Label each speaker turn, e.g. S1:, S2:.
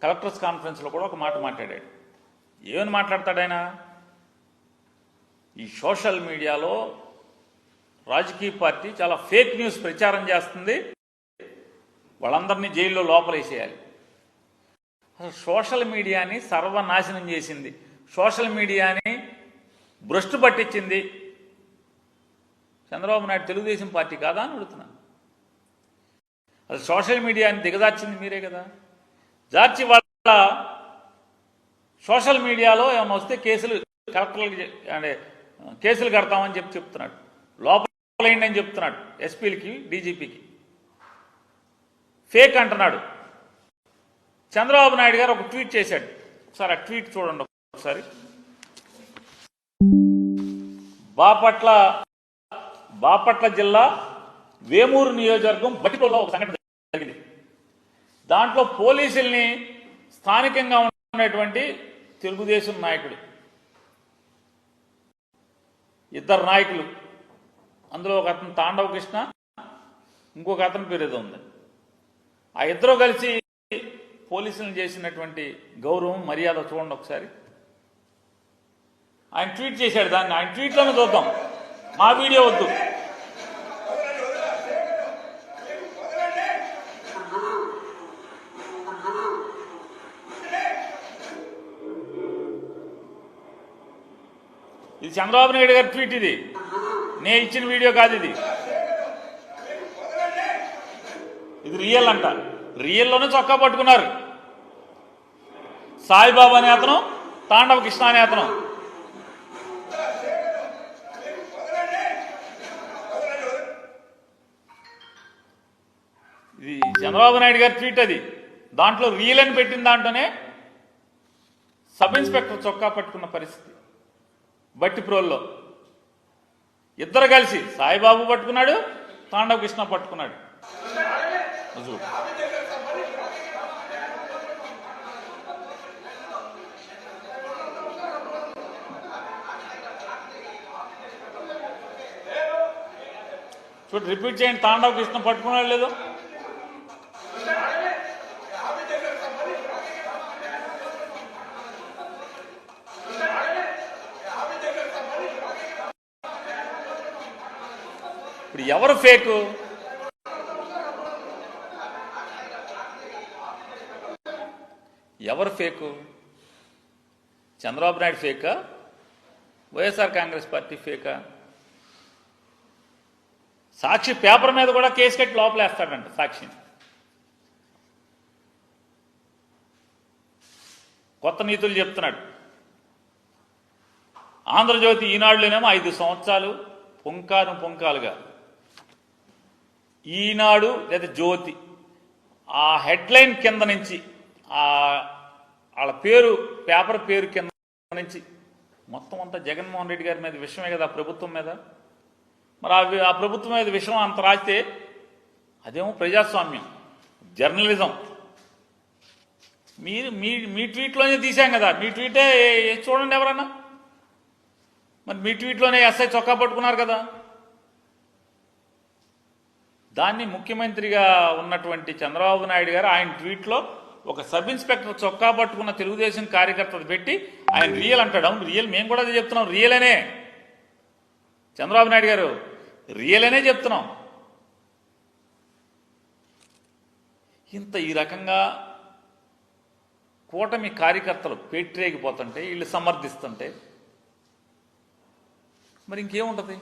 S1: Collectors కాన్ఫరెన్స్లో కూడా ఒక మాట మాట్లాడాడు. ఏమని మాట్లాడతాడు ఆయన? ఈ సోషల్ మీడియాలో రాజకీయ పార్టీ చాలా ఫేక్ న్యూస్ ప్రచారం చేస్తుంది, వాళ్ళందరినీ జైల్లో లోపలేసేయాలి. సోషల్ మీడియాని సర్వనాశనం చేసింది, సోషల్ మీడియాని భ్రష్టు పట్టించింది చంద్రబాబు నాయుడు తెలుగుదేశం పార్టీ కాదా అని అడుగుతున్నాను. అది సోషల్ మీడియాని దిగజార్చింది మీరే కదా. జార్చి వాళ్ళ సోషల్ మీడియాలో ఏమైనా వస్తే కేసులు కలెక్టర్లకి అంటే కేసులు కడతామని చెప్తున్నాడు, లోపలేండి అని చెప్తున్నాడు ఎస్పీలకి డీజీపీకి. ఫేక్ అంటున్నాడు. చంద్రబాబు నాయుడు గారు ఒక ట్వీట్ చేశాడు, ఒకసారి ఆ ట్వీట్ చూడండి ఒకసారి. బాపట్ల జిల్లా వేమూరు నియోజకవర్గం బట్టిప్రోలులో ఒక సంఘటన జరిగింది. దాంట్లో పోలీసుల్ని స్థానికంగా ఉన్నటువంటి తెలుగుదేశం నాయకుడు, ఇద్దరు నాయకులు, అందులో ఒక అతను తాండవ కృష్ణ, ఇంకొక అతని పేరు ఏదో ఉంది, ఆ ఇద్దరు కలిసి పోలీసులను చేసినటువంటి గౌరవం మర్యాద చూడండి ఒకసారి. ఆయన ట్వీట్ చేశాడు, దాన్ని ఆయన ట్వీట్లోనే చూద్దాం, మా వీడియో వద్దు. ఇది చంద్రబాబు నాయుడు గారి ట్వీట్, ఇది నేను ఇచ్చిన వీడియో కాదు, ఇది రియల్ అంట. రియల్లోనే చొక్కా పట్టుకున్నారు సాయిబాబు అనే అతను, తాండవ కృష్ణ అనే అతను. ఇది చంద్రబాబు నాయుడు గారి ట్వీట్, అది దాంట్లో రియల్ అని పెట్టిన దాంట్లోనే సబ్ ఇన్స్పెక్టర్ చొక్కా పట్టుకున్న పరిస్థితి బట్టిప్రోల్లో. ఇద్దరు కలిసి సాయిబాబు పట్టుకున్నాడు, తాండవ కృష్ణ పట్టుకున్నాడు. చూడు, రిపీట్ చేయండి, తాండవ కృష్ణ పట్టుకున్నాడు లేదు. ఇప్పుడు ఎవరు ఫేకు? ఎవరు ఫేకు? చంద్రబాబు నాయుడు ఫేకా, వైఎస్ఆర్ కాంగ్రెస్ పార్టీ ఫేకా? సాక్షి పేపర్ మీద కూడా కేసు కట్టి లోపలేస్తాడంట సాక్షిని. కొత్త నీతులు చెప్తున్నాడు. ఆంధ్రజ్యోతి ఈనాడులోనేమో 5 సంవత్సరాలు పుంకాలుగా, ఈనాడు లేదా జ్యోతి ఆ హెడ్లైన్ కింద నుంచి వాళ్ళ పేరు, పేపర్ పేరు కింద నుంచి మొత్తం అంతా జగన్మోహన్ రెడ్డి గారి మీద విషయమే కదా, ప్రభుత్వం మీద. మరి ఆ ప్రభుత్వం మీద విషయం అంత రాస్తే అదేమో ప్రజాస్వామ్యం, జర్నలిజం. మీ ట్వీట్లోనే తీసాం కదా, మీ ట్వీటే చూడండి ఎవరన్నా. మరి మీ ట్వీట్లోనే ఎస్ఐ చొక్కా పట్టుకున్నారు కదా. దాన్ని ముఖ్యమంత్రిగా ఉన్నటువంటి చంద్రబాబు నాయుడు గారు ఆయన ట్వీట్లో ఒక సబ్ ఇన్స్పెక్టర్ చొక్కా పట్టుకున్న తెలుగుదేశం కార్యకర్తలు పెట్టి ఆయన రియల్ అంటాడు. అవును రియల్, మేము కూడా అదే చెప్తున్నాం, రియల్ అనే. చంద్రబాబు నాయుడు గారు రియల్ అనే చెప్తున్నాం. ఈ రకంగా కూటమి కార్యకర్తలు పెట్టిరేగిపోతుంటే, వీళ్ళు సమర్థిస్తుంటే మరి ఇంకేముంటుంది?